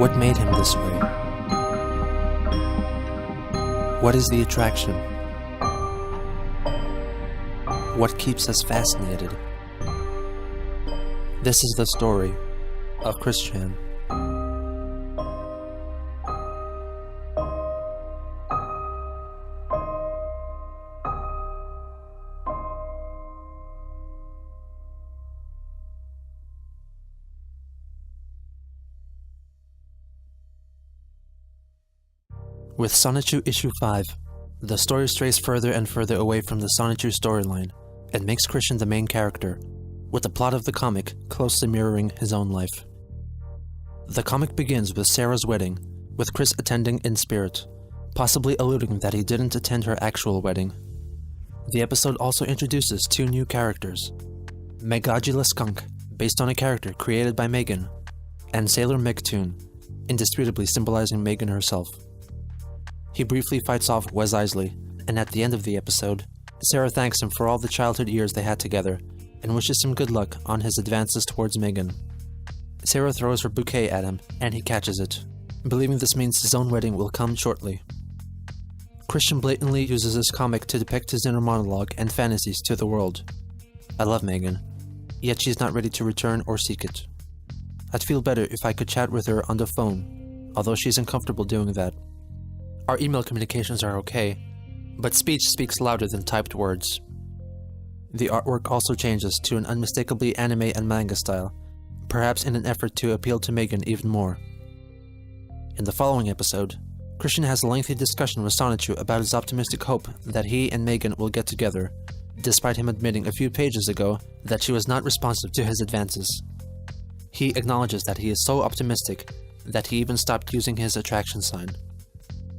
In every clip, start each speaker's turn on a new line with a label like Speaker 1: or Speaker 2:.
Speaker 1: What made him this way? What is the attraction? What keeps us fascinated? This is the story of Chris-Chan. With Sonichu Issue 5, the story strays further and further away from the Sonichu storyline and makes Christian the main character, with the plot of the comic closely mirroring his own life. The comic begins with Sarah's wedding, with Chris attending in spirit, possibly alluding that he didn't attend her actual wedding. The episode also introduces two new characters, Megajula Skunk, based on a character created by Megan, and Sailor Megtoon, indisputably symbolizing Megan herself. He briefly fights off Wes Isley, and at the end of the episode, Sarah thanks him for all the childhood years they had together, and wishes him good luck on his advances towards Megan. Sarah throws her bouquet at him, and he catches it, believing this means his own wedding will come shortly. Christian blatantly uses his comic to depict his inner monologue and fantasies to the world. I love Megan, yet she's not ready to return or seek it. I'd feel better if I could chat with her on the phone, although she's uncomfortable doing that. Our email communications are okay, but speech speaks louder than typed words. The artwork also changes to an unmistakably anime and manga style, perhaps in an effort to appeal to Megan even more. In the following episode, Christian has a lengthy discussion with Sonichu about his optimistic hope that he and Megan will get together, despite him admitting a few pages ago that she was not responsive to his advances. He acknowledges that he is so optimistic that he even stopped using his attraction sign.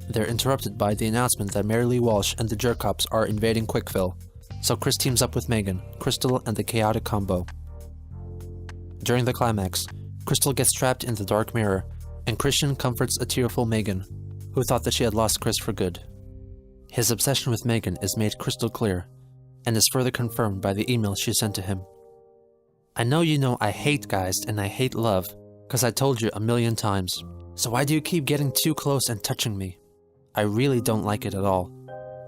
Speaker 1: They're interrupted by the announcement that Mary Lee Walsh and the Jerkops are invading Quickville, so Chris teams up with Megan, Crystal, and the Chaotic Combo. During the climax, Crystal gets trapped in the dark mirror, and Christian comforts a tearful Megan, who thought that she had lost Chris for good. His obsession with Megan is made crystal clear, and is further confirmed by the email she sent to him. I know you know I hate guys and I hate love, cause I told you a million times, so why do you keep getting too close and touching me? I really don't like it at all.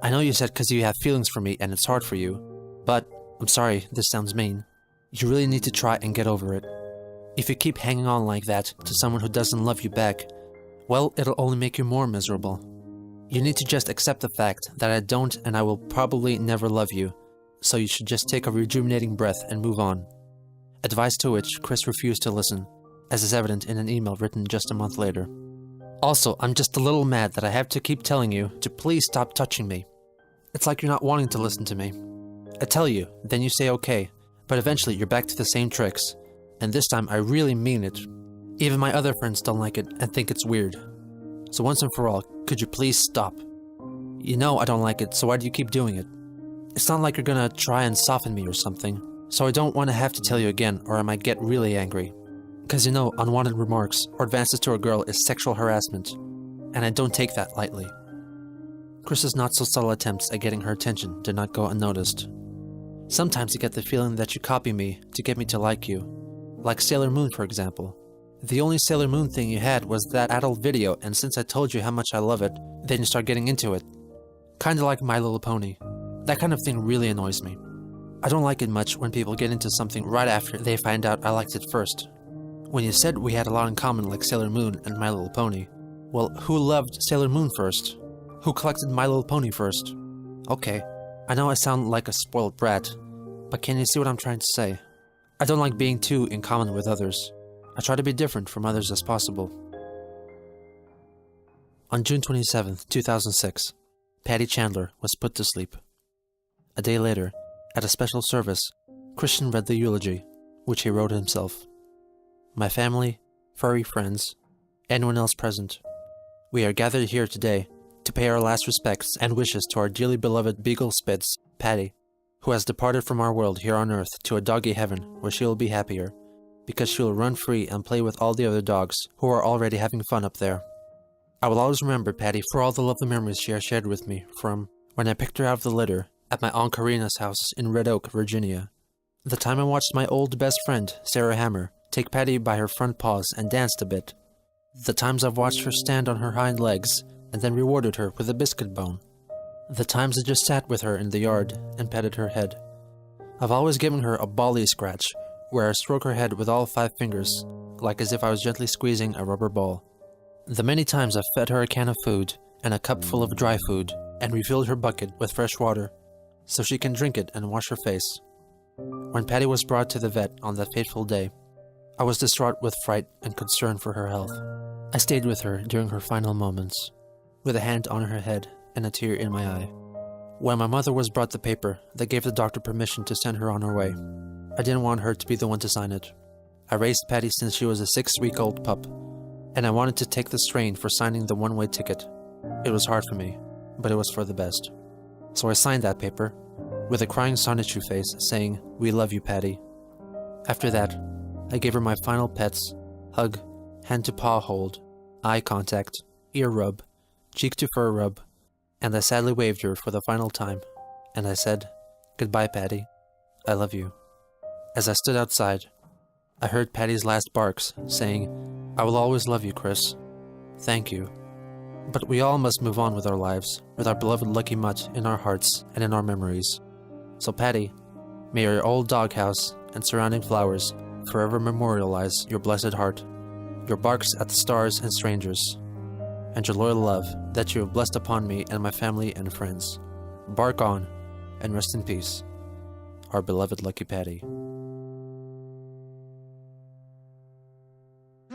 Speaker 1: I know you said cause you have feelings for me and it's hard for you, but, I'm sorry, this sounds mean. You really need to try and get over it. If you keep hanging on like that to someone who doesn't love you back, well, it'll only make you more miserable. You need to just accept the fact that I don't and I will probably never love you, so you should just take a rejuvenating breath and move on. Advice to which Chris refused to listen, as is evident in an email written just a month later. Also, I'm just a little mad that I have to keep telling you to please stop touching me. It's like you're not wanting to listen to me. I tell you, then you say okay, but eventually you're back to the same tricks. And this time I really mean it. Even my other friends don't like it and think it's weird. So once and for all, could you please stop? You know I don't like it, so why do you keep doing it? It's not like you're gonna try and soften me or something, so I don't want to have to tell you again or I might get really angry. Cause you know, unwanted remarks or advances to a girl is sexual harassment, and I don't take that lightly. Chris's not-so-subtle attempts at getting her attention did not go unnoticed. Sometimes you get the feeling that you copy me to get me to like you. Like Sailor Moon, for example. The only Sailor Moon thing you had was that adult video, and since I told you how much I love it, then you start getting into it. Kinda like My Little Pony. That kind of thing really annoys me. I don't like it much when people get into something right after they find out I liked it first. When you said we had a lot in common like Sailor Moon and My Little Pony, well, who loved Sailor Moon first? Who collected My Little Pony first? Okay, I know I sound like a spoiled brat, but can you see what I'm trying to say? I don't like being too in common with others. I try to be different from others as possible. On June 27, 2006, Patty Chandler was put to sleep. A day later, at a special service, Christian read the eulogy, which he wrote himself. My family, furry friends, anyone else present, we are gathered here today to pay our last respects and wishes to our dearly beloved Beagle Spitz, Patty, who has departed from our world here on Earth to a doggy heaven where she will be happier, because she will run free and play with all the other dogs who are already having fun up there. I will always remember Patty for all the lovely memories she has shared with me from when I picked her out of the litter at my Aunt Karina's house in Red Oak, Virginia, the time I watched my old best friend, Sarah Hammer, take Patty by her front paws and danced a bit, The times I've watched her stand on her hind legs and then rewarded her with a biscuit bone. The times I just sat with her in the yard and petted her head. I've always given her a bally scratch, where I stroke her head with all 5 fingers, like as if I was gently squeezing a rubber ball. The many times I've fed her a can of food and a cup full of dry food and refilled her bucket with fresh water, so she can drink it and wash her face. When Patty was brought to the vet on that fateful day, I was distraught with fright and concern for her health. I stayed with her during her final moments, with a hand on her head and a tear in my eye. When my mother was brought the paper that gave the doctor permission to send her on her way, I didn't want her to be the one to sign it. I raised Patty since she was a 6-week-old pup, and I wanted to take the strain for signing the one-way ticket. It was hard for me, but it was for the best. So I signed that paper, with a crying Sonichu face saying, "We love you, Patty." After that, I gave her my final pets: hug, hand-to-paw hold, eye contact, ear rub, cheek-to-fur rub, and I sadly waved her for the final time, and I said, "Goodbye, Patty. I love you." As I stood outside, I heard Patty's last barks, saying, "I will always love you, Chris. Thank you." But we all must move on with our lives, with our beloved Lucky Mutt in our hearts and in our memories. So Patty, may your old doghouse and surrounding flowers forever memorialize your blessed heart, your barks at the stars and strangers, and your loyal love that you have blessed upon me and my family and friends. Bark on, and rest in peace, our beloved Lucky Patty.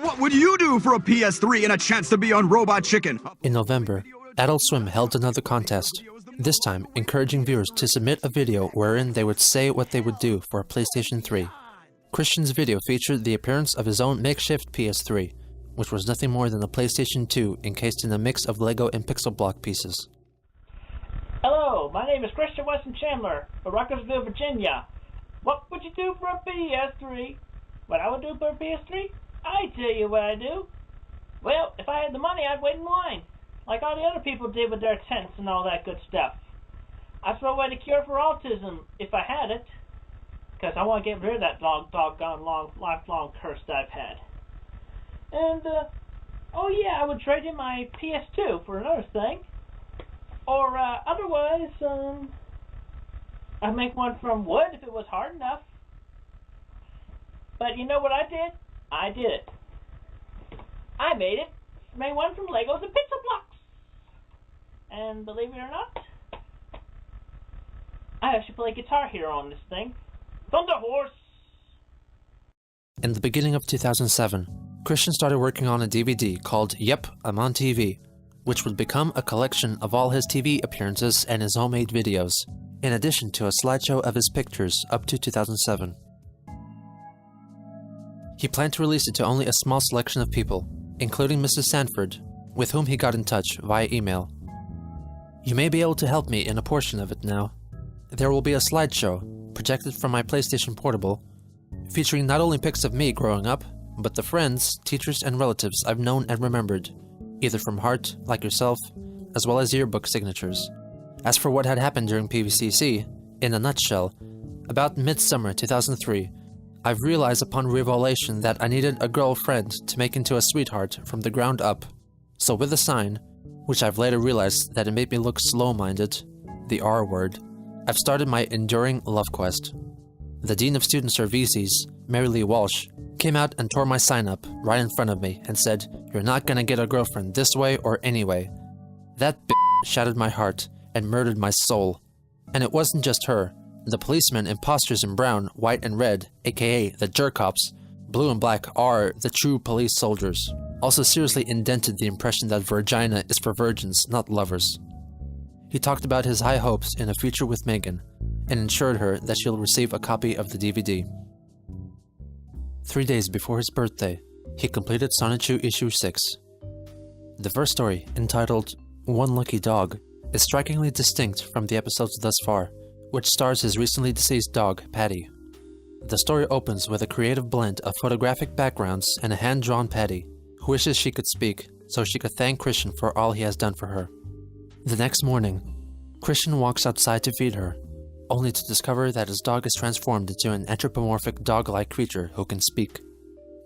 Speaker 2: What would you do for a PS3 and a chance to be on Robot Chicken?
Speaker 1: In November, Adult Swim held another contest, this time encouraging viewers to submit a video wherein they would say what they would do for a PlayStation 3. Christian's video featured the appearance of his own makeshift PS3, which was nothing more than a PlayStation 2 encased in a mix of Lego and pixel block pieces.
Speaker 3: Hello, my name is Christian Weston Chandler of Ruckersville, Virginia. What would you do for a PS3? What I would do for a PS3? I tell you what I do. Well, if I had the money, I'd wait in line, like all the other people did with their tents and all that good stuff. I'd throw away the cure for autism if I had it, because I want to get rid of that doggone lifelong curse that I've had. And, oh yeah, I would trade in my PS2 for another thing. Or, otherwise, I'd make one from wood if it was hard enough. But you know what I did? I did it. I made one from Legos and pixel blocks. And believe it or not, I actually play Guitar Hero on this thing. Thunder Horse!
Speaker 1: In the beginning of 2007, Christian started working on a DVD called Yep, I'm on TV, which would become a collection of all his TV appearances and his homemade videos, in addition to a slideshow of his pictures up to 2007. He planned to release it to only a small selection of people, including Mrs. Sanford, with whom he got in touch via email. You may be able to help me in a portion of it now. There will be a slideshow, projected from my PlayStation Portable, featuring not only pics of me growing up, but the friends, teachers, and relatives I've known and remembered, either from heart, like yourself, as well as yearbook signatures. As for what had happened during PVCC, in a nutshell, about midsummer 2003, I've realized upon revelation that I needed a girlfriend to make into a sweetheart from the ground up. So with a sign, which I've later realized that it made me look slow-minded, the R word, I've started my enduring love quest. The Dean of Student Services, Mary Lee Walsh, came out and tore my sign up right in front of me and said, "You're not gonna get a girlfriend this way or anyway." That shattered my heart and murdered my soul. And it wasn't just her. The policemen imposters in brown, white, and red, aka the jerk-cops, blue and black are the true police soldiers, also seriously indented the impression that Virginia is for virgins, not lovers. He talked about his high hopes in a future with Megan, and ensured her that she'll receive a copy of the DVD. 3 days before his birthday, he completed Sonichu issue 6. The first story, entitled One Lucky Dog, is strikingly distinct from the episodes thus far, which stars his recently deceased dog, Patty. The story opens with a creative blend of photographic backgrounds and a hand-drawn Patty, who wishes she could speak so she could thank Christian for all he has done for her. The next morning, Christian walks outside to feed her, only to discover that his dog is transformed into an anthropomorphic dog-like creature who can speak.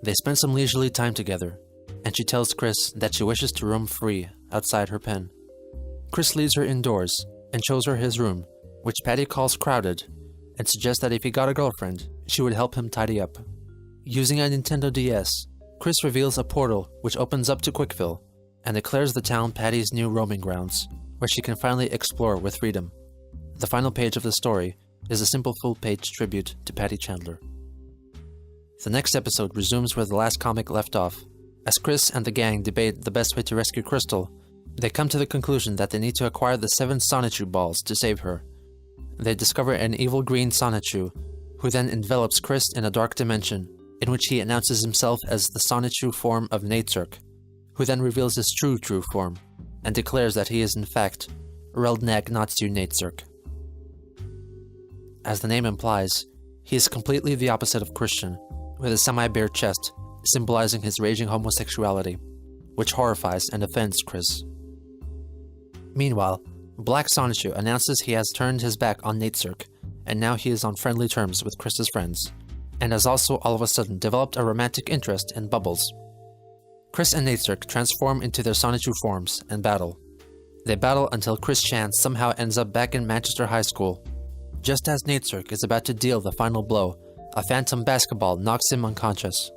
Speaker 1: They spend some leisurely time together, and she tells Chris that she wishes to roam free outside her pen. Chris leads her indoors and shows her his room, which Patty calls crowded, and suggests that if he got a girlfriend, she would help him tidy up. Using a Nintendo DS, Chris reveals a portal which opens up to Quickville, and declares the town Patty's new roaming grounds, where she can finally explore with freedom. The final page of the story is a simple full-page tribute to Patty Chandler. The next episode resumes where the last comic left off. As Chris and the gang debate the best way to rescue Crystal, they come to the conclusion that they need to acquire the 7 Sonichu balls to save her. They discover an evil green Sonichu, who then envelops Chris in a dark dimension, in which he announces himself as the Sonichu form of Natesurk, who then reveals his true form, and declares that he is in fact Reldnag Natsu Natesurk. As the name implies, he is completely the opposite of Christian, with a semi-bare chest, symbolizing his raging homosexuality, which horrifies and offends Chris. Meanwhile, Black Sonichu announces he has turned his back on Natesurk, and now he is on friendly terms with Chris's friends, and has also all of a sudden developed a romantic interest in Bubbles. Chris and Natesurk transform into their Sonichu forms and battle. They battle until Chris-chan somehow ends up back in Manchester High School. Just as Natesurk is about to deal the final blow, a phantom basketball knocks him unconscious.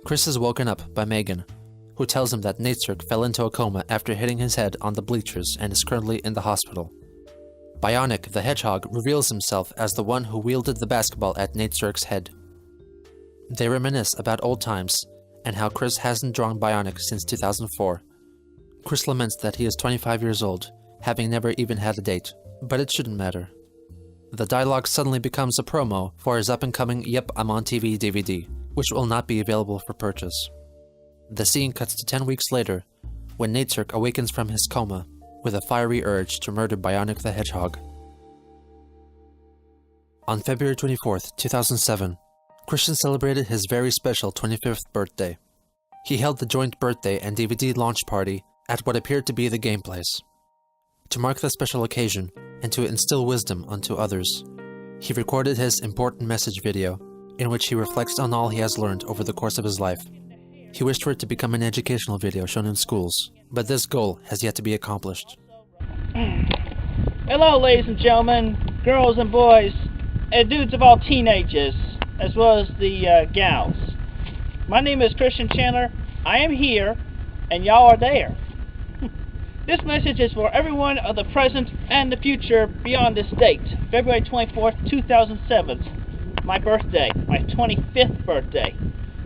Speaker 1: Chris is woken up by Megan, who tells him that Natesurk fell into a coma after hitting his head on the bleachers and is currently in the hospital. Bionic the Hedgehog reveals himself as the one who wielded the basketball at Natesurk's head. They reminisce about old times and how Chris hasn't drawn Bionic since 2004. Chris laments that he is 25 years old, having never even had a date, but it shouldn't matter. The dialogue suddenly becomes a promo for his up-and-coming Yep, I'm on TV DVD, which will not be available for purchase. The scene cuts to 10 weeks later, when Natesurk awakens from his coma with a fiery urge to murder Bionic the Hedgehog. On February 24th, 2007, Christian celebrated his very special 25th birthday. He held the joint birthday and DVD launch party at what appeared to be the game place. To mark the special occasion, and to instill wisdom unto others, he recorded his important message video, in which he reflects on all he has learned over the course of his life. He wished for it to become an educational video shown in schools, but this goal has yet to be accomplished.
Speaker 3: Hello, ladies and gentlemen, girls and boys, and dudes of all teenagers, as well as the gals. My name is Christian-Chan. I am here, and y'all are there. This message is for everyone of the present and the future beyond this date, February 24th, 2007, my birthday, my 25th birthday.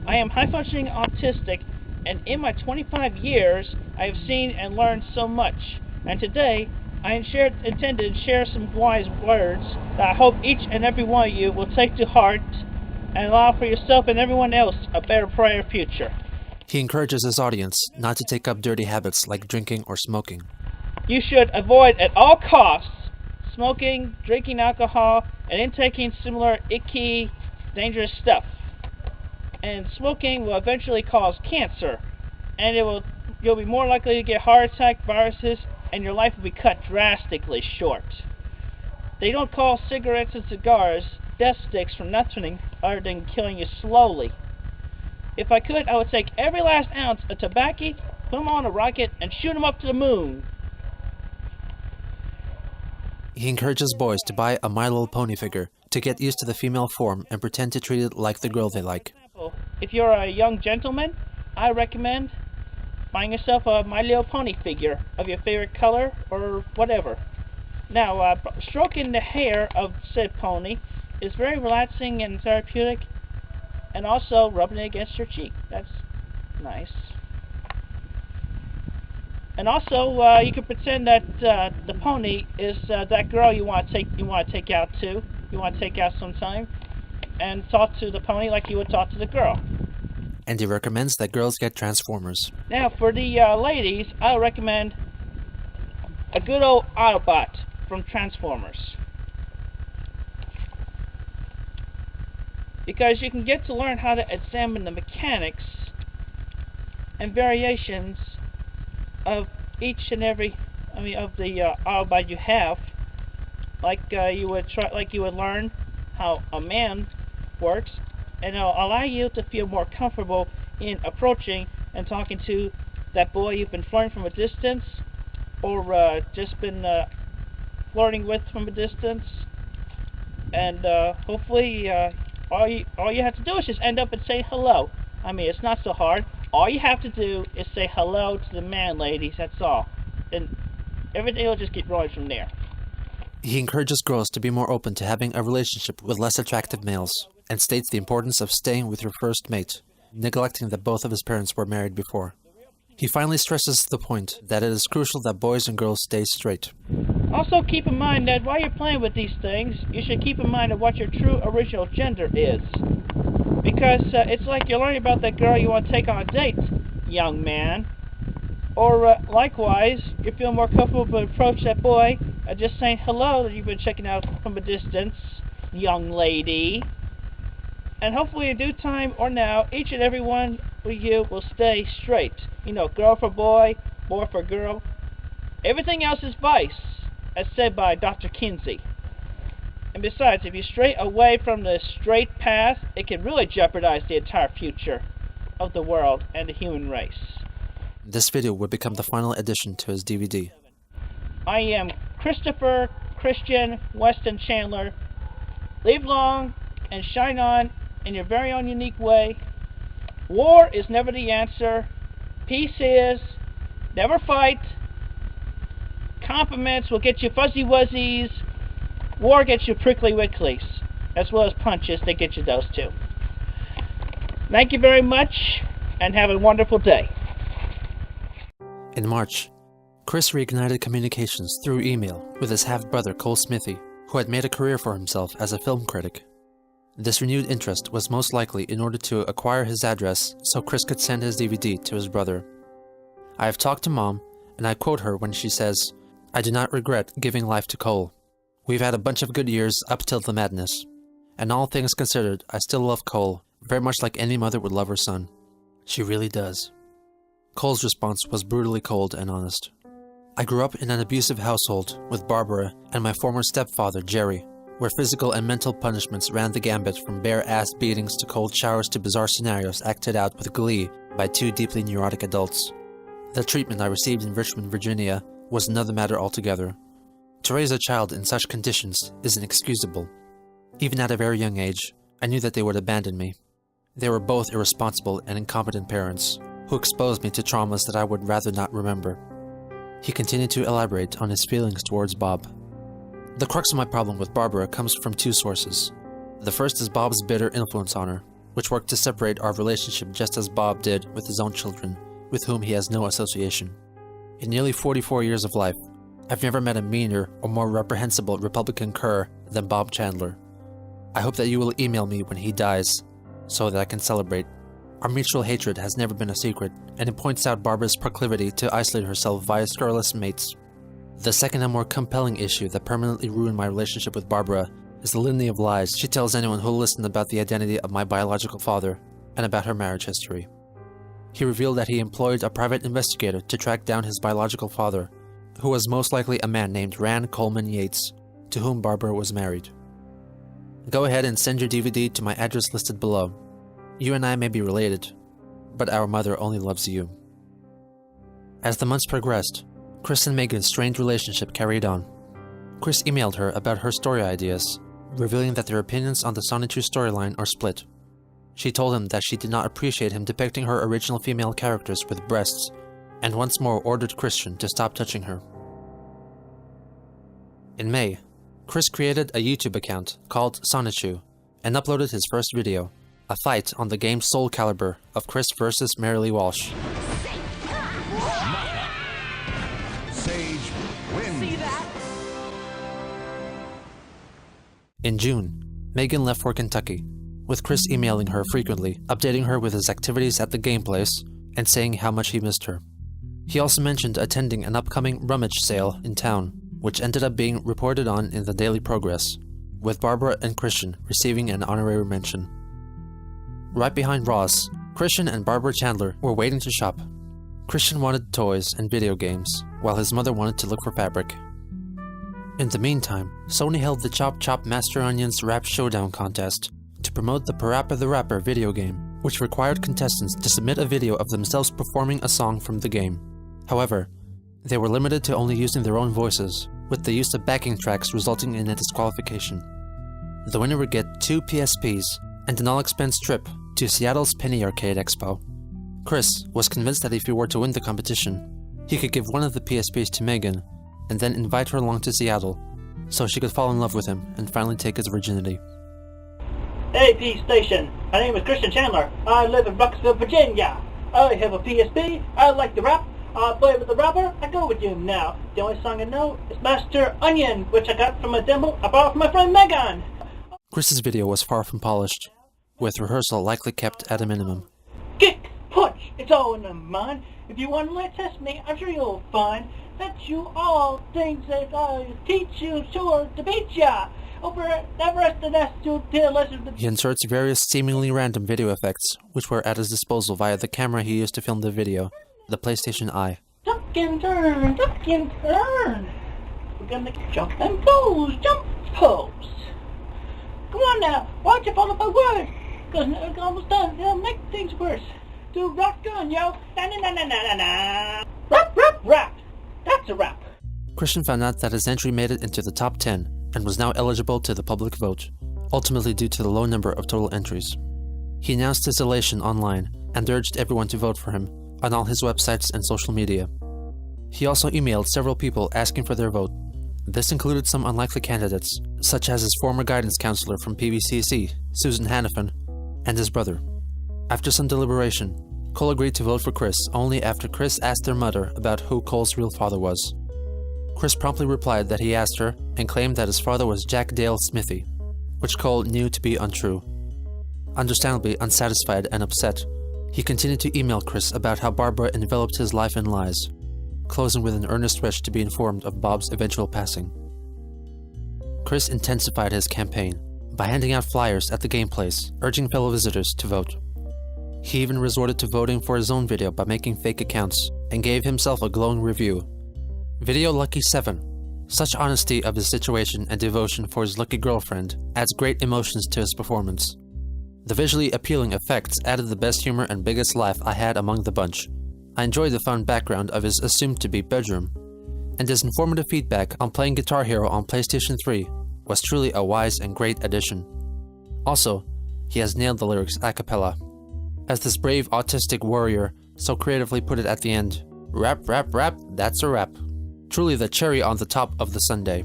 Speaker 3: I am high-functioning autistic, and in my 25 years, I have seen and learned so much. And today, I intended to share some wise words that I hope each and every one of you will take to heart and allow for yourself and everyone else a better, brighter future.
Speaker 1: He encourages his audience not to take up dirty habits like drinking or smoking.
Speaker 3: You should avoid at all costs smoking, drinking alcohol, and intaking similar icky, dangerous stuff. And smoking will eventually cause cancer, and you'll be more likely to get heart attack, viruses, and your life will be cut drastically short. They don't call cigarettes and cigars death sticks for nothing other than killing you slowly. If I could, I would take every last ounce of tobacco, put them on a rocket, and shoot them up to the moon.
Speaker 1: He encourages boys to buy a My Little Pony figure to get used to the female form and pretend to treat it like the girl they like.
Speaker 3: If you're a young gentleman, I recommend buying yourself a My Little Pony figure of your favorite color or whatever. Now, stroking the hair of said pony is very relaxing and therapeutic, and also rubbing it against your cheek. That's nice. And also, you can pretend that the pony is that girl you want to take out too. You want to take out sometime, and talk to the pony like you would talk to the girl.
Speaker 1: And he recommends that girls get Transformers.
Speaker 3: Now, for the ladies, I recommend a good old Autobot from Transformers, because you can get to learn how to examine the mechanics and variations of each and every, of the Autobot you have, like you would learn how a man works, and it'll allow you to feel more comfortable in approaching and talking to that boy you've been flirting from a distance, or just been flirting with from a distance. And hopefully all you have to do is just end up and say hello. I mean, it's not so hard. All you have to do is say hello to the man, ladies, that's all. And everything will just keep rolling from there.
Speaker 1: He encourages girls to be more open to having a relationship with less attractive males, and states the importance of staying with your first mate, neglecting that both of his parents were married before. He finally stresses the point that it is crucial that boys and girls stay straight.
Speaker 3: Also keep in mind that while you're playing with these things, you should keep in mind of what your true original gender is. Because it's like you're learning about that girl you want to take on a date, young man. Or likewise, you feel more comfortable to approach that boy just saying hello that you've been checking out from a distance, young lady. And hopefully in due time or now, each and every one of you will stay straight. You know, girl for boy, boy for girl. Everything else is vice, as said by Dr. Kinsey. And besides, if you stray away from the straight path, it can really jeopardize the entire future of the world and the human race.
Speaker 1: This video would become the final addition to his DVD.
Speaker 3: I am Christopher Christian Weston Chandler. Live long and shine on in your very own unique way. War is never the answer. Peace is. Never fight. Compliments will get you fuzzy wuzzies. War gets you prickly wicklies, as well as punches, they get you those too. Thank you very much, and have a wonderful day.
Speaker 1: In March, Chris reignited communications through email with his half-brother Cole Smithy, who had made a career for himself as a film critic. This renewed interest was most likely in order to acquire his address so Chris could send his DVD to his brother. I have talked to Mom, and I quote her when she says, "I do not regret giving life to Cole. We've had a bunch of good years up till the madness. And all things considered, I still love Cole, very much like any mother would love her son. She really does." Cole's response was brutally cold and honest. "I grew up in an abusive household with Barbara and my former stepfather, Jerry, where physical and mental punishments ran the gambit from bare-ass beatings to cold showers to bizarre scenarios acted out with glee by two deeply neurotic adults. The treatment I received in Richmond, Virginia was another matter altogether. To raise a child in such conditions is inexcusable. Even at a very young age, I knew that they would abandon me. They were both irresponsible and incompetent parents, who exposed me to traumas that I would rather not remember." He continued to elaborate on his feelings towards Bob. "The crux of my problem with Barbara comes from two sources. The first is Bob's bitter influence on her, which worked to separate our relationship just as Bob did with his own children, with whom he has no association. In nearly 44 years of life, I've never met a meaner or more reprehensible Republican cur than Bob Chandler. I hope that you will email me when he dies, so that I can celebrate. Our mutual hatred has never been a secret, and it points out Barbara's proclivity to isolate herself via scurrilous mates. The second and more compelling issue that permanently ruined my relationship with Barbara is the litany of lies she tells anyone who'll listen about the identity of my biological father and about her marriage history. He revealed that he employed a private investigator to track down his biological father, who was most likely a man named Rand Coleman Yates, to whom Barbara was married. Go ahead and send your DVD to my address listed below. You and I may be related, but our mother only loves you." As the months progressed, Chris and Megan's strained relationship carried on. Chris emailed her about her story ideas, revealing that their opinions on the Sonichu storyline are split. She told him that she did not appreciate him depicting her original female characters with breasts, and once more ordered Christian to stop touching her. In May, Chris created a YouTube account called Sonichu and uploaded his first video, a fight on the game Soul Calibur of Chris vs. Marilee Walsh.
Speaker 2: Sage wins.
Speaker 4: See that?
Speaker 1: In June, Megan left for Kentucky, with Chris emailing her frequently, updating her with his activities at the game place, and saying how much he missed her. He also mentioned attending an upcoming rummage sale in town, which ended up being reported on in the Daily Progress, with Barbara and Christian receiving an honorary mention. Right behind Ross, Christian and Barbara Chandler were waiting to shop. Christian wanted toys and video games, while his mother wanted to look for fabric. In the meantime, Sony held the Chop Chop Master Onion's Rap Showdown contest to promote the Parappa the Rapper video game, which required contestants to submit a video of themselves performing a song from the game. However, they were limited to only using their own voices, with the use of backing tracks resulting in a disqualification. The winner would get 2 PSPs and an all-expense trip to Seattle's Penny Arcade Expo. Chris was convinced that if he were to win the competition, he could give one of the PSPs to Megan and then invite her along to Seattle so she could fall in love with him and finally take his virginity.
Speaker 3: AP Station, my name is Christian Chandler. I live in Rockville, Virginia. I have a PSP. I like to rap. I play with the rapper. I go with you now. The only song I know is Master Onion, which I got from a demo I borrowed from my friend Megan.
Speaker 1: Chris's video was far from polished, with rehearsal likely kept at a minimum.
Speaker 3: Kick, punch, it's all in the mind. If you want to test me, I'm sure you'll find that you all things that I teach you sure to beat ya. Over the rest of that to listen.
Speaker 1: He inserts various seemingly random video effects, which were at his disposal via the camera he used to film the video, the PlayStation Eye.
Speaker 3: Duck and turn, duck and turn. We're gonna jump and pose, jump, pose. Come on now, watch it follow my word. Cause it's almost done, it'll make things worse. To rock on, yo. Na na na na na na. Rap, rap, rap. That's a rap.
Speaker 1: Christian found out that his entry made it into the top 10 and was now eligible to the public vote, ultimately due to the low number of total entries. He announced his elation online and urged everyone to vote for him on all his websites and social media. He also emailed several people asking for their vote. This included some unlikely candidates, such as his former guidance counselor from PVCC, Susan Hannafin, and his brother. After some deliberation, Cole agreed to vote for Chris only after Chris asked their mother about who Cole's real father was. Chris promptly replied that he asked her and claimed that his father was Jack Dale Smithy, which Cole knew to be untrue. Understandably unsatisfied and upset, he continued to email Chris about how Barbara enveloped his life in lies, closing with an earnest wish to be informed of Bob's eventual passing. Chris intensified his campaign by handing out flyers at the game place, urging fellow visitors to vote. He even resorted to voting for his own video by making fake accounts and gave himself a glowing review. Video Lucky 7. Such honesty of his situation and devotion for his lucky girlfriend adds great emotions to his performance. The visually appealing effects added the best humor and biggest laugh I had among the bunch. I enjoyed the fun background of his assumed-to-be bedroom, and his informative feedback on playing Guitar Hero on PlayStation 3 was truly a wise and great addition. Also, he has nailed the lyrics a cappella. As this brave autistic warrior so creatively put it at the end, rap, rap, rap, that's a rap. Truly the cherry on the top of the sundae.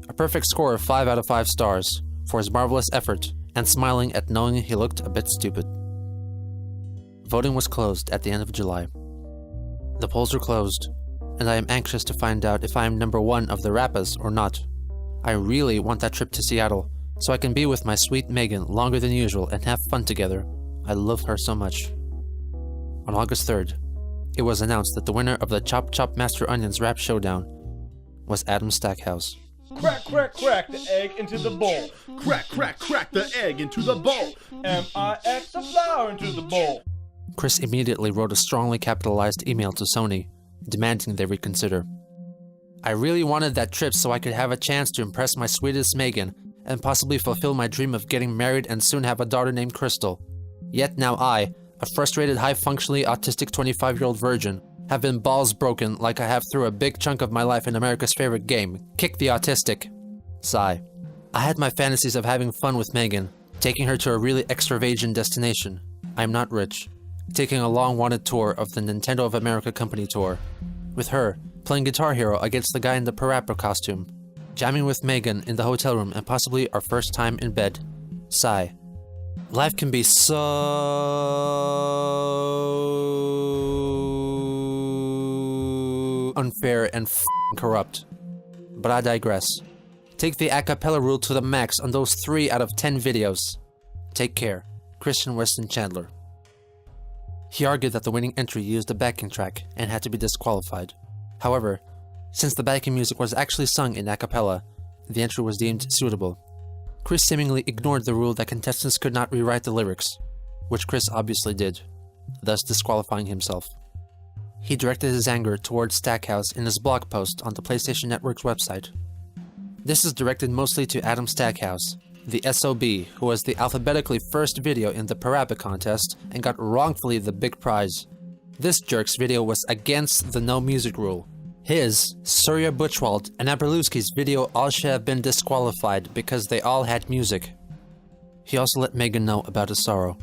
Speaker 1: A perfect score of 5 out of 5 stars for his marvelous effort and smiling at knowing he looked a bit stupid. Voting was closed at the end of July. The polls are closed, and I am anxious to find out if I am number 1 of the rappers or not. I really want that trip to Seattle, so I can be with my sweet Megan longer than usual and have fun together. I love her so much. On August 3rd, it was announced that the winner of the Chop Chop Master Onions Rap Showdown was Adam Stackhouse.
Speaker 4: Crack, crack, crack the egg into the bowl.
Speaker 5: Crack, crack, crack the egg into the bowl.
Speaker 4: M-I-X the flour into the bowl.
Speaker 1: Chris immediately wrote a strongly capitalized email to Sony, demanding they reconsider. I really wanted that trip so I could have a chance to impress my sweetest Megan and possibly fulfill my dream of getting married and soon have a daughter named Crystal. Yet now I, a frustrated, high-functionally autistic 25-year-old virgin, have been balls broken like I have through a big chunk of my life in America's favorite game, Kick the Autistic. Sigh. I had my fantasies of having fun with Megan, taking her to a really extravagant destination. I'm not rich. Taking a long-wanted tour of the Nintendo of America company tour. With her, playing Guitar Hero against the guy in the parappa costume. Jamming with Megan in the hotel room and possibly our first time in bed. Sigh. Life can be so unfair and corrupt. But I digress. Take the a cappella rule to the max on those 3 out of 10 videos. Take care. Christian Weston Chandler. He argued that the winning entry used a backing track and had to be disqualified. However, since the backing music was actually sung in a cappella, the entry was deemed suitable. Chris seemingly ignored the rule that contestants could not rewrite the lyrics, which Chris obviously did, thus disqualifying himself. He directed his anger towards Stackhouse in his blog post on the PlayStation Network's website. This is directed mostly to Adam Stackhouse, the SOB, who was the alphabetically first video in the Parappa contest and got wrongfully the big prize. This jerk's video was against the no music rule. His, Surya Butchwald, and Aberlewski's video all should have been disqualified because they all had music. He also let Megan know about his sorrow.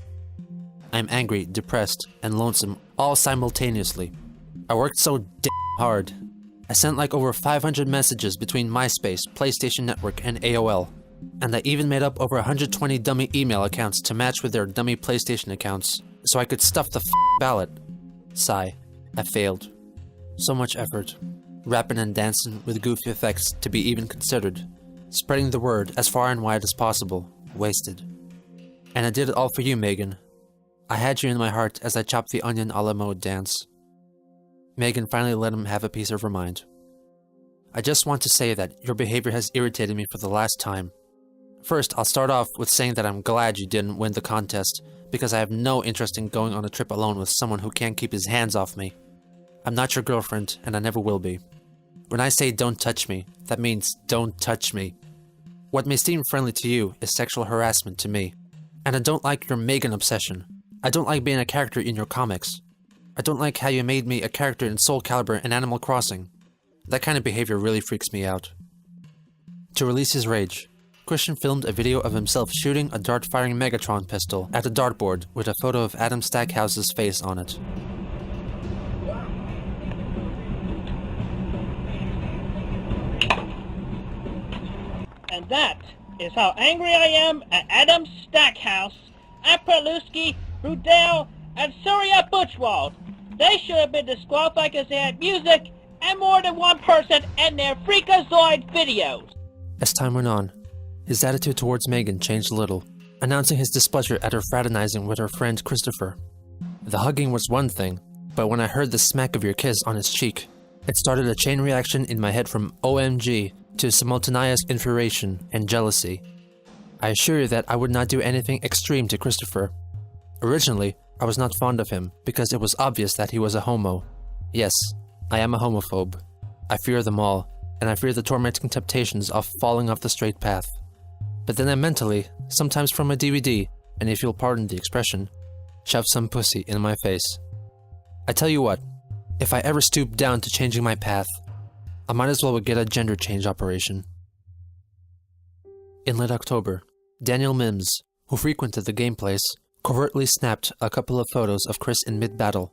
Speaker 1: I am angry, depressed, and lonesome all simultaneously. I worked so hard. I sent like over 500 messages between MySpace, PlayStation Network, and AOL. And I even made up over 120 dummy email accounts to match with their dummy PlayStation accounts, so I could stuff the ballot. Sigh. I failed. So much effort. Rapping and dancing with goofy effects to be even considered. Spreading the word as far and wide as possible. Wasted. And I did it all for you, Megan. I had you in my heart as I chopped the onion a la mode dance. Megan finally let him have a piece of her mind. I just want to say that your behavior has irritated me for the last time. First, I'll start off with saying that I'm glad you didn't win the contest, because I have no interest in going on a trip alone with someone who can't keep his hands off me. I'm not your girlfriend, and I never will be. When I say don't touch me, that means don't touch me. What may seem friendly to you is sexual harassment to me. And I don't like your Megan obsession. I don't like being a character in your comics. I don't like how you made me a character in Soul Calibur and Animal Crossing. That kind of behavior really freaks me out. To release his rage, Christian filmed a video of himself shooting a dart-firing Megatron pistol at a dartboard with a photo of Adam Stackhouse's face on it.
Speaker 3: And that is how angry I am at Adam Stackhouse, Aberlewski, Rudell, and Surya Butchwald. They should have been disqualified because they had music and more than one person in their Freakazoid videos.
Speaker 1: As time went on, his attitude towards Megan changed a little, announcing his displeasure at her fraternizing with her friend Christopher. The hugging was one thing, but when I heard the smack of your kiss on his cheek, it started a chain reaction in my head from OMG to simultaneous infuriation and jealousy. I assure you that I would not do anything extreme to Christopher. Originally, I was not fond of him because it was obvious that he was a homo. Yes, I am a homophobe. I fear them all, and I fear the tormenting temptations of falling off the straight path. But then I mentally, sometimes from a DVD, and if you'll pardon the expression, shove some pussy in my face. I tell you what, if I ever stoop down to changing my path, I might as well get a gender change operation. In late October, Daniel Mims, who frequented the game place, covertly snapped a couple of photos of Chris in mid-battle,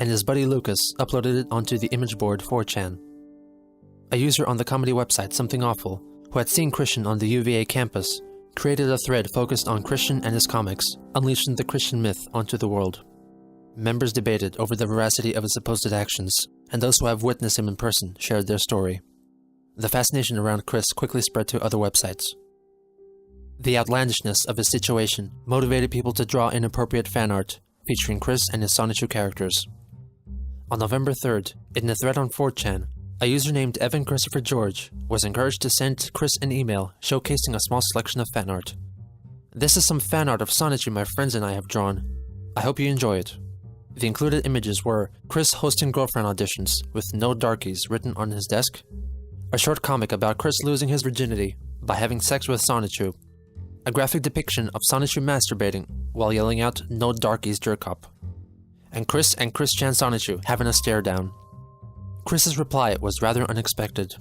Speaker 1: and his buddy Lucas uploaded it onto the image board 4chan. A user on the comedy website Something Awful, who had seen Christian on the UVA campus, created a thread focused on Christian and his comics, unleashing the Christian myth onto the world. Members debated over the veracity of his supposed actions, and those who have witnessed him in person shared their story. The fascination around Chris quickly spread to other websites. The outlandishness of his situation motivated people to draw inappropriate fan art, featuring Chris and his Sonichu characters. On November 3rd, in a thread on 4chan, a user named Evan Christopher George was encouraged to send Chris an email showcasing a small selection of fan art. This is some fan art of Sonichu my friends and I have drawn. I hope you enjoy it. The included images were Chris hosting girlfriend auditions with no darkies written on his desk, a short comic about Chris losing his virginity by having sex with Sonichu, a graphic depiction of Sonichu masturbating while yelling out "No darkies jerk up," and Chris-Chan Sonichu having a stare down. Chris's reply was rather unexpected.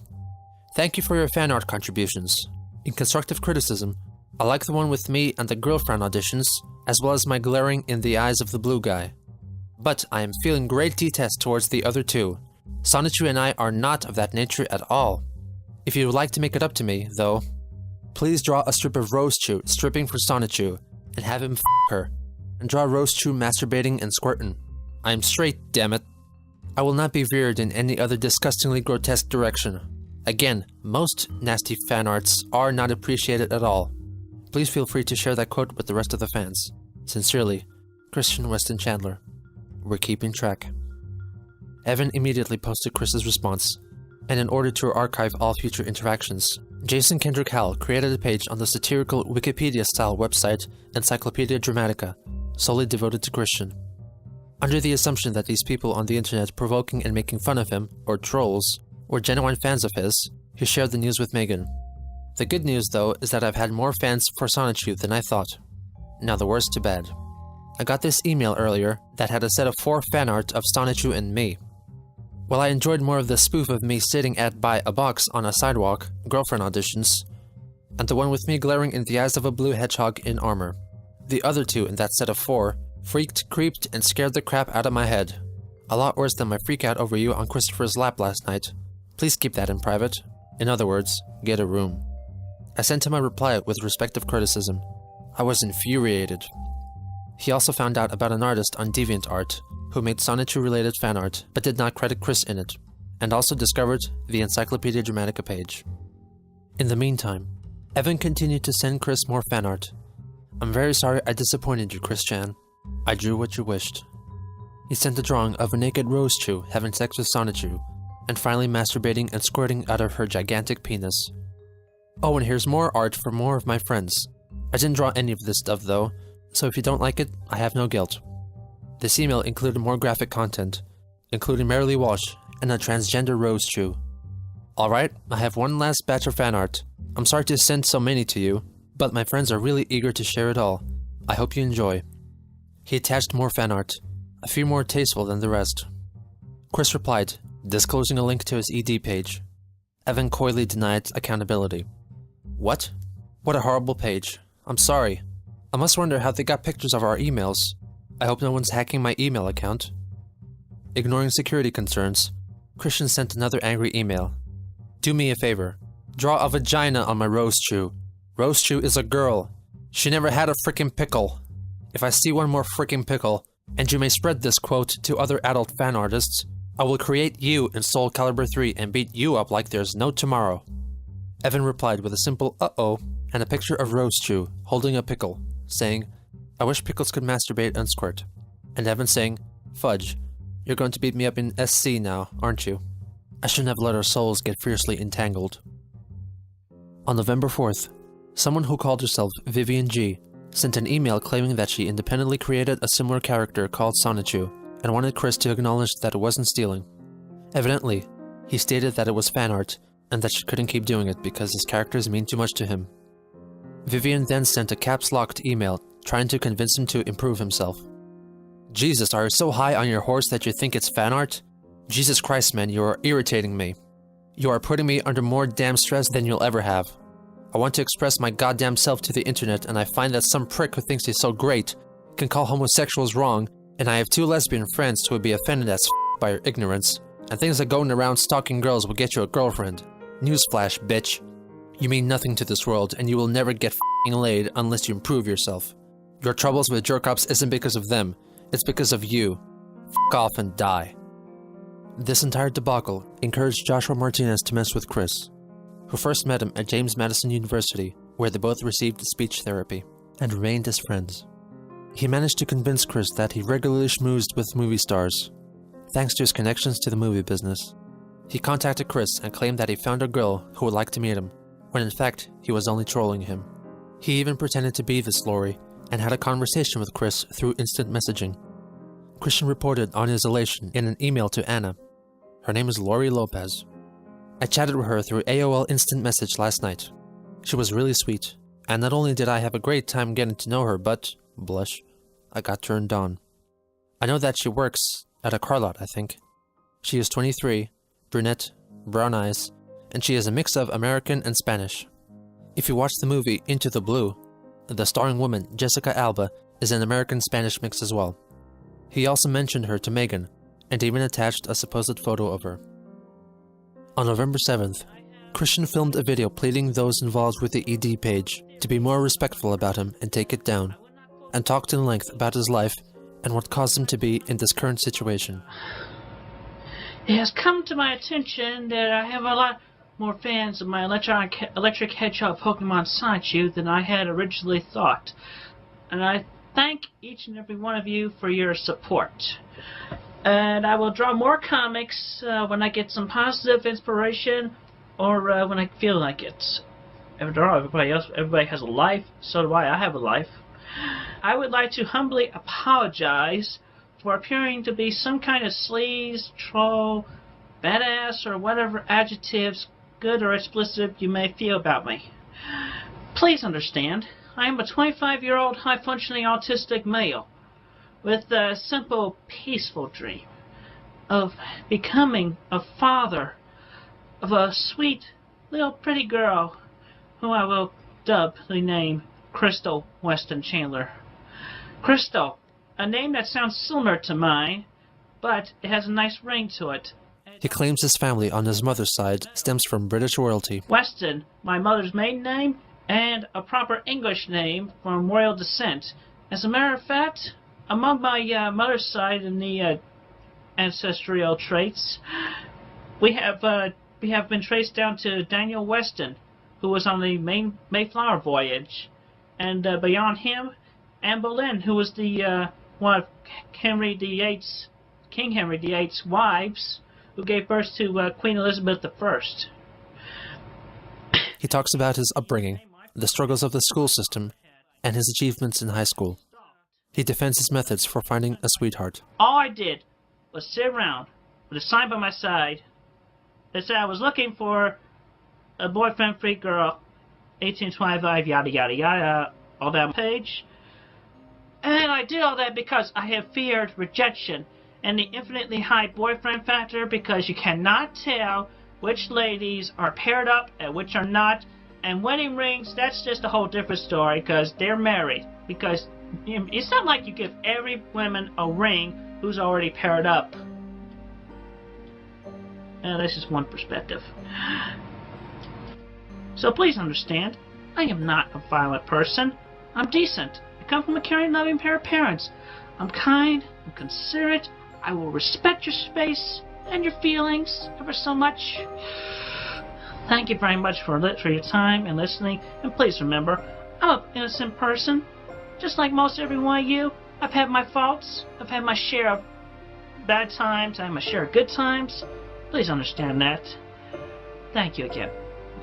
Speaker 1: Thank you for your fan art contributions. In constructive criticism, I like the one with me and the girlfriend auditions, as well as my glaring in the eyes of the blue guy. But I am feeling great detest towards the other two. Sonichu and I are not of that nature at all. If you would like to make it up to me, though, please draw a strip of Rose-Chu stripping for Sonichu, and have him f*** her, and draw Rose-Chu masturbating and squirtin'. I am straight, dammit. I will not be veered in any other disgustingly grotesque direction. Again, most nasty fan arts are not appreciated at all. Please feel free to share that quote with the rest of the fans. Sincerely, Christian Weston Chandler. We're keeping track. Evan immediately posted Chris's response, and in order to archive all future interactions, Jason Kendrick Howell created a page on the satirical Wikipedia-style website Encyclopedia Dramatica, solely devoted to Christian. Under the assumption that these people on the internet provoking and making fun of him, or trolls, were genuine fans of his, he shared the news with Megan. The good news, though, is that I've had more fans for Sonichu than I thought. Now the worst to bad. I got this email earlier that had a set of 4 fan art of Sonichu and me. While I enjoyed more of the spoof of me sitting by a box on a sidewalk, girlfriend auditions, and the one with me glaring in the eyes of a blue hedgehog in armor. The other 2 in that set of 4 freaked, creeped, and scared the crap out of my head. A lot worse than my freak out over you on Christopher's lap last night. Please keep that in private. In other words, get a room. I sent him a reply with respective criticism. I was infuriated. He also found out about an artist on DeviantArt who made Sonichu-related fan art but did not credit Chris in it, and also discovered the Encyclopedia Dramatica page. In the meantime, Evan continued to send Chris more fan art. I'm very sorry I disappointed you, Chris-chan. I drew what you wished. He sent a drawing of a naked Rose-chu having sex with Sonichu, and finally masturbating and squirting out of her gigantic penis. Oh, and here's more art for more of my friends. I didn't draw any of this stuff though, so if you don't like it, I have no guilt. This email included more graphic content, including Marilee Walsh and a transgender Rose-chu. Alright, I have one last batch of fan art. I'm sorry to send so many to you, but my friends are really eager to share it all. I hope you enjoy. He attached more fan art, a few more tasteful than the rest. Chris replied, disclosing a link to his ED page. Evan coyly denied accountability. What? What a horrible page. I'm sorry. I must wonder how they got pictures of our emails. I hope no one's hacking my email account. Ignoring security concerns, Christian sent another angry email. Do me a favor. Draw a vagina on my Rose-chu. Rose-chu is a girl. She never had a frickin' pickle. If I see one more frickin' pickle, and you may spread this quote to other adult fan artists, I will create you in Soul Calibur 3 and beat you up like there's no tomorrow. Evan replied with a simple uh-oh and a picture of Rose-chu holding a pickle, saying, I wish pickles could masturbate and squirt. And Evan saying, fudge, you're going to beat me up in SC now, aren't you? I shouldn't have let our souls get fiercely entangled. On November 4th, someone who called herself Vivian G sent an email claiming that she independently created a similar character called Sonichu and wanted Chris to acknowledge that it wasn't stealing. Evidently, he stated that it was fan art and that she couldn't keep doing it because his characters mean too much to him. Vivian then sent a caps-locked email trying to convince him to improve himself. Jesus, are you so high on your horse that you think it's fan art? Jesus Christ, man, you are irritating me. You are putting me under more damn stress than you'll ever have. I want to express my goddamn self to the internet, and I find that some prick who thinks he's so great can call homosexuals wrong, and I have 2 lesbian friends who would be offended as f*** by your ignorance, and things like going around stalking girls will get you a girlfriend. Newsflash, bitch. You mean nothing to this world, and you will never get f***ing laid unless you improve yourself. Your troubles with jerk-ups isn't because of them, it's because of you. F*** off and die. This entire debacle encouraged Joshua Martinez to mess with Chris, who first met him at James Madison University, where they both received speech therapy, and remained as friends. He managed to convince Chris that he regularly schmoozed with movie stars, thanks to his connections to the movie business. He contacted Chris and claimed that he found a girl who would like to meet him, when in fact he was only trolling him. He even pretended to be this Lori, and had a conversation with Chris through instant messaging. Christian reported on his elation in an email to Anna. Her name is Lori Lopez. I chatted with her through AOL Instant Message last night. She was really sweet, and not only did I have a great time getting to know her, but, blush, I got turned on. I know that she works at a car lot, I think. She is 23, brunette, brown eyes, and she is a mix of American and Spanish. If you watch the movie Into the Blue, the starring woman, Jessica Alba, is an American-Spanish mix as well. He also mentioned her to Megan, and even attached a supposed photo of her. On November 7th, Christian filmed a video pleading those involved with the ED page to be more respectful about him and take it down, and talked in length about his life and what caused him to be in this current situation.
Speaker 3: It has come to my attention that I have a lot more fans of my electric hedgehog Pokemon Sonichu than I had originally thought, and I thank each and every one of you for your support. And I will draw more comics when I get some positive inspiration, or when I feel like it. After all, everybody has a life, so do I. I have a life. I would like to humbly apologize for appearing to be some kind of sleaze, troll, badass, or whatever adjectives, good or explicit, you may feel about me. Please understand, I am a 25-year-old high-functioning autistic male with a simple, peaceful dream of becoming a father of a sweet, little pretty girl who I will dub the name Crystal Weston Chandler. Crystal, a name that sounds similar to mine, but it has a nice ring to it.
Speaker 1: He claims his family on his mother's side stems from British royalty.
Speaker 3: Weston, my mother's maiden name, and a proper English name from royal descent. As a matter of fact, among my mother's side in the ancestral traits, we have been traced down to Daniel Weston, who was on the Mayflower voyage, and beyond him, Anne Boleyn, who was the one of King Henry VIII's wives, who gave birth to Queen Elizabeth I.
Speaker 1: He talks about his upbringing, the struggles of the school system, and his achievements in high school. He defends his methods for finding a sweetheart.
Speaker 3: All I did was sit around with a sign by my side that said I was looking for a boyfriend-free girl, 1825, yada yada yada, all that page. And I did all that because I have feared rejection and the infinitely high boyfriend factor, because you cannot tell which ladies are paired up and which are not. And wedding rings, that's just a whole different story, because they're married. Because it's not like you give every woman a ring who's already paired up. This is one perspective. So please understand, I am not a violent person. I'm decent. I come from a caring, loving pair of parents. I'm kind, I'm considerate, I will respect your space and your feelings ever so much. Thank you very much for your time and listening, and please remember, I'm an innocent person. Just like most every one of you, I've had my faults, I've had my share of bad times, I have my share of good times. Please understand that. Thank you again.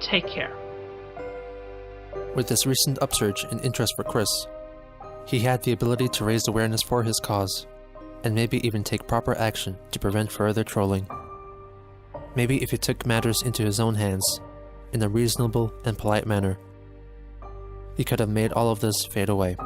Speaker 3: Take care.
Speaker 1: With this recent upsurge in interest for Chris, he had the ability to raise awareness for his cause, and maybe even take proper action to prevent further trolling. Maybe if he took matters into his own hands, in a reasonable and polite manner, he could have made all of this fade away.